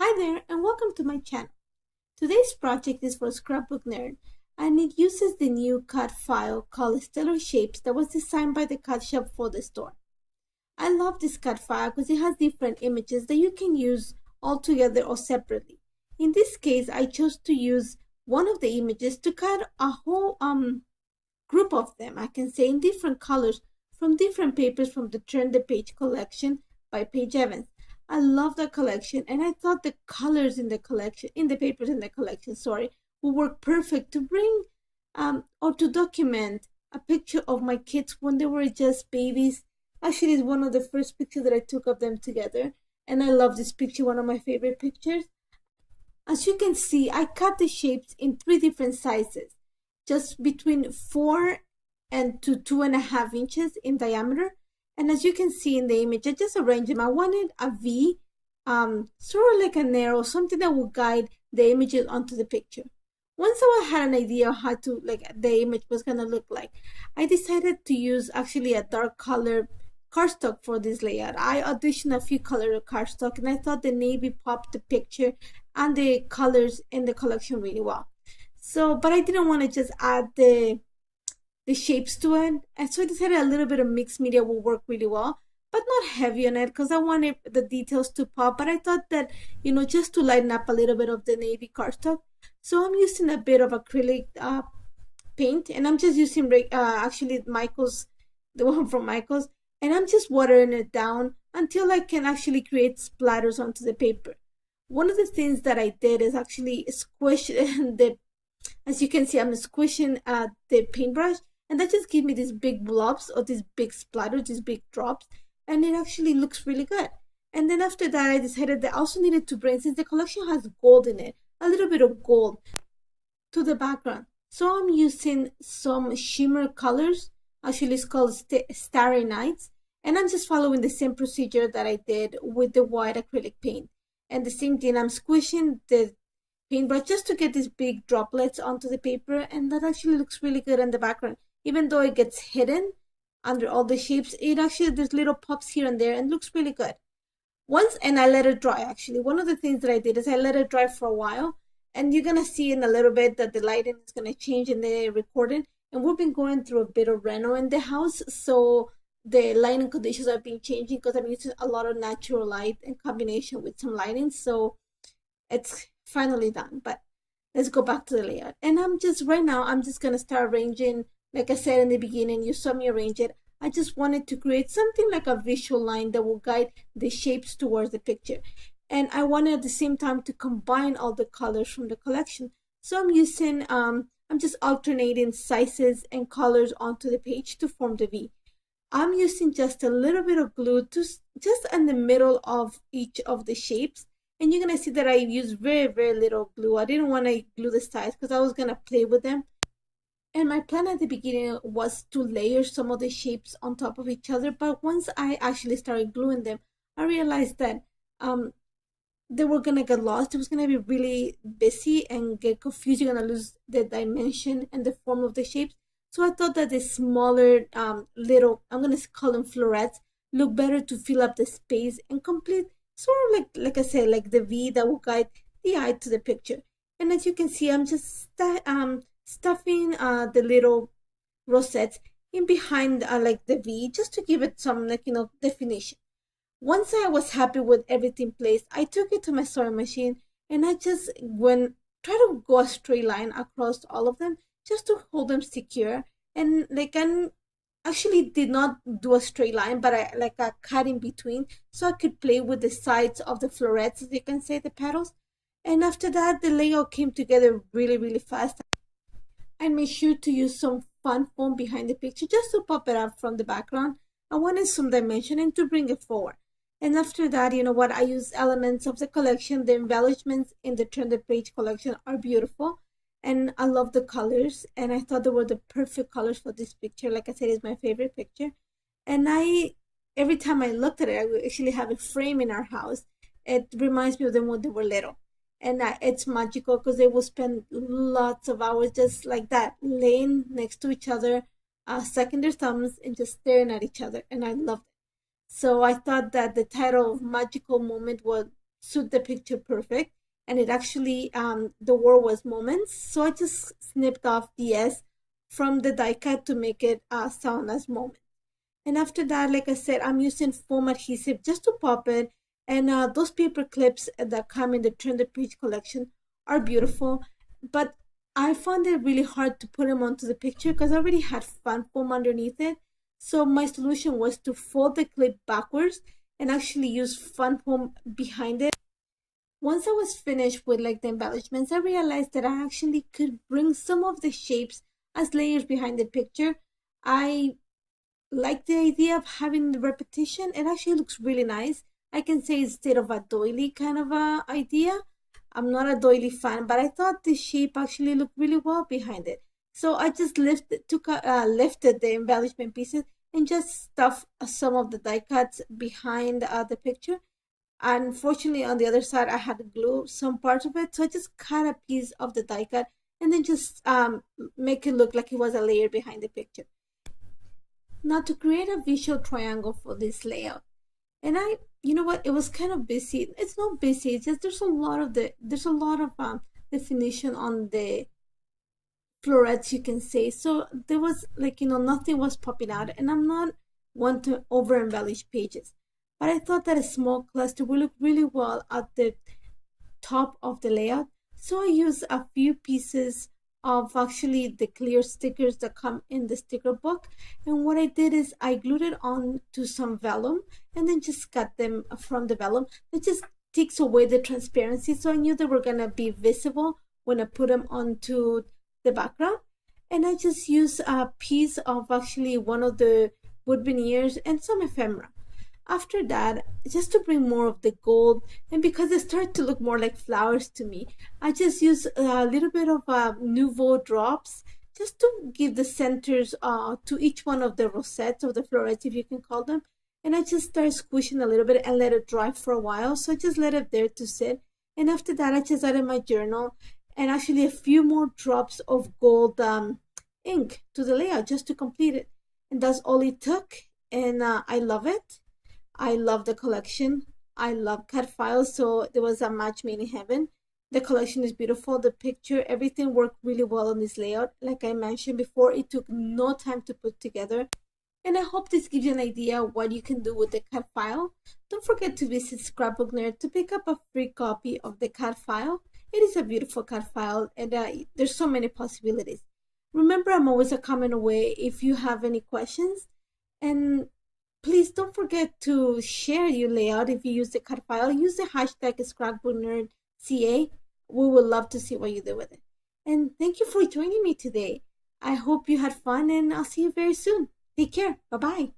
Hi there and welcome to my channel. Today's project is for Scrapbook Nerd and it uses the new cut file called Stellar Shapes that was designed by the cut shop for the store. I love this cut file because it has different images that you can use all together or separately. In this case, I chose to use one of the images to cut a whole group of them, I can say, in different colors from different papers from the Turn the Page collection by Paige. I love the collection, and I thought the colors in the collection, in the papers in the collection, would work perfect to bring or to document a picture of my kids when they were just babies. Actually, it's one of the first pictures that I took of them together, and I love this picture, one of my favorite pictures. As you can see, I cut the shapes in 3 different sizes, just between 4 and to 2.5 inches in diameter. And as you can see in the image, I just arranged them. I wanted a V, sort of like an arrow, something that would guide the images onto the picture. Once I had an idea of how to, the image was gonna look like, I decided to use actually a dark color cardstock for this layout. I auditioned a few color cardstock, and I thought the navy popped the picture and the colors in the collection really well. So, but I didn't want to just add the shapes to it, and so I decided a little bit of mixed media will work really well, but not heavy on it because I wanted the details to pop. But I thought that, just to lighten up a little bit of the navy cardstock, so I'm using a bit of acrylic paint, and I'm just using actually Michael's, the one from Michael's, and I'm just watering it down until I can actually create splatters onto the paper. One of the things that I did is actually squish as you can see, I'm squishing the paintbrush, and that just gives me these big blobs or these big splatters, these big drops, and it actually looks really good. And then after that, I decided that I also needed to bring, since the collection has gold in it, a little bit of gold to the background. So I'm using some shimmer colors. Actually, it's called Starry Nights, and I'm just following the same procedure that I did with the white acrylic paint. And the same thing, I'm squishing the paintbrush just to get these big droplets onto the paper, and that actually looks really good in the background. Even though it gets hidden under all the shapes, it actually, there's little pops here and there, and looks really good. And I let it dry. Actually, one of the things that I did is I let it dry for a while, and you're gonna see in a little bit that the lighting is gonna change in the recording. And we've been going through a bit of reno in the house, so the lighting conditions have been changing because I'm using a lot of natural light in combination with some lighting. So it's finally done, but let's go back to the layout. And I'm just gonna start arranging. Like I said in the beginning, you saw me arrange it. I just wanted to create something like a visual line that will guide the shapes towards the picture. And I wanted at the same time to combine all the colors from the collection. So I'm using, I'm just alternating sizes and colors onto the page to form the V. I'm using just a little bit of glue to just in the middle of each of the shapes. And you're gonna see that I use very, very little glue. I didn't want to glue the sides because I was gonna play with them. And my plan at the beginning was to layer some of the shapes on top of each other. But once I actually started gluing them, I realized that they were gonna get lost. It was gonna be really busy and get confused. You're gonna lose the dimension and the form of the shapes. So I thought that the smaller little, I'm gonna call them florets, look better to fill up the space and complete, sort of like I said, like the V that will guide the eye to the picture. And as you can see, I'm just stuffing the little rosettes in behind like the V, just to give it some definition. Once I was happy with everything placed, I took it to my sewing machine, and I just try to go a straight line across all of them just to hold them secure. And I actually did not do a straight line, but I like a cut in between so I could play with the sides of the florets, as you can say, the petals. And after that, the layout came together really, really fast. I made sure to use some fun foam behind the picture just to pop it up from the background. I wanted some dimension and to bring it forward. And after that, you know what, I used elements of the collection. The embellishments in the Turn the Page collection are beautiful, and I love the colors, and I thought they were the perfect colors for this picture. Like I said, it's my favorite picture. And every time I looked at it, I would actually have a frame in our house. It reminds me of them when they were little. And it's magical because they will spend lots of hours just like that, laying next to each other, sucking their thumbs and just staring at each other. And I loved it. So I thought that the title of Magical Moment suit the picture perfect. And it actually, the word was moments. So I just snipped off the S from the die cut to make it sound as moment. And after that, like I said, I'm using foam adhesive just to pop it. And those paper clips that come in the Turn the Page collection are beautiful. But I found it really hard to put them onto the picture because I already had fun foam underneath it. So my solution was to fold the clip backwards and actually use fun foam behind it. Once I was finished with like the embellishments, I realized that I actually could bring some of the shapes as layers behind the picture. I like the idea of having the repetition. It actually looks really nice. I can say instead of a doily kind of a idea. I'm not a doily fan, but I thought the shape actually looked really well behind it. So I just lifted the embellishment pieces and just stuffed some of the die cuts behind the picture. Unfortunately, on the other side, I had to glue some parts of it, so I just cut a piece of the die cut and then just make it look like it was a layer behind the picture. Now to create a visual triangle for this layout, and you know what, it was kind of busy. It's not busy. It's just there's a lot of definition on the florets, you can say. So there was like, nothing was popping out, and I'm not one to over embellish pages, but I thought that a small cluster would look really well at the top of the layout. So I used a few pieces of actually the clear stickers that come in the sticker book, and what I did is I glued it on to some vellum and then just cut them from the vellum. It just takes away the transparency, so I knew they were gonna be visible when I put them onto the background. And I just used a piece of actually one of the wood veneers and some ephemera. After that, just to bring more of the gold, and because they start to look more like flowers to me, I just use a little bit of Nouveau drops just to give the centers to each one of the rosettes or the florets, if you can call them. And I just start squishing a little bit and let it dry for a while. So I just let it there to sit. And after that, I just added my journal and actually a few more drops of gold ink to the layout just to complete it. And that's all it took. And I love it. I love the collection. I love cut files, so there was a match made in heaven. The collection is beautiful. The picture, everything worked really well on this layout. Like I mentioned before, it took no time to put together. And I hope this gives you an idea what you can do with the cut file. Don't forget to visit Scrapbook Nerd to pick up a free copy of the cut file. It is a beautiful cut file, and there's so many possibilities. Remember, I'm always a comment away if you have any questions. And please don't forget to share your layout if you use the cut file. Use the hashtag ScrapbookNerdCA. We would love to see what you do with it. And thank you for joining me today. I hope you had fun, and I'll see you very soon. Take care. Bye-bye.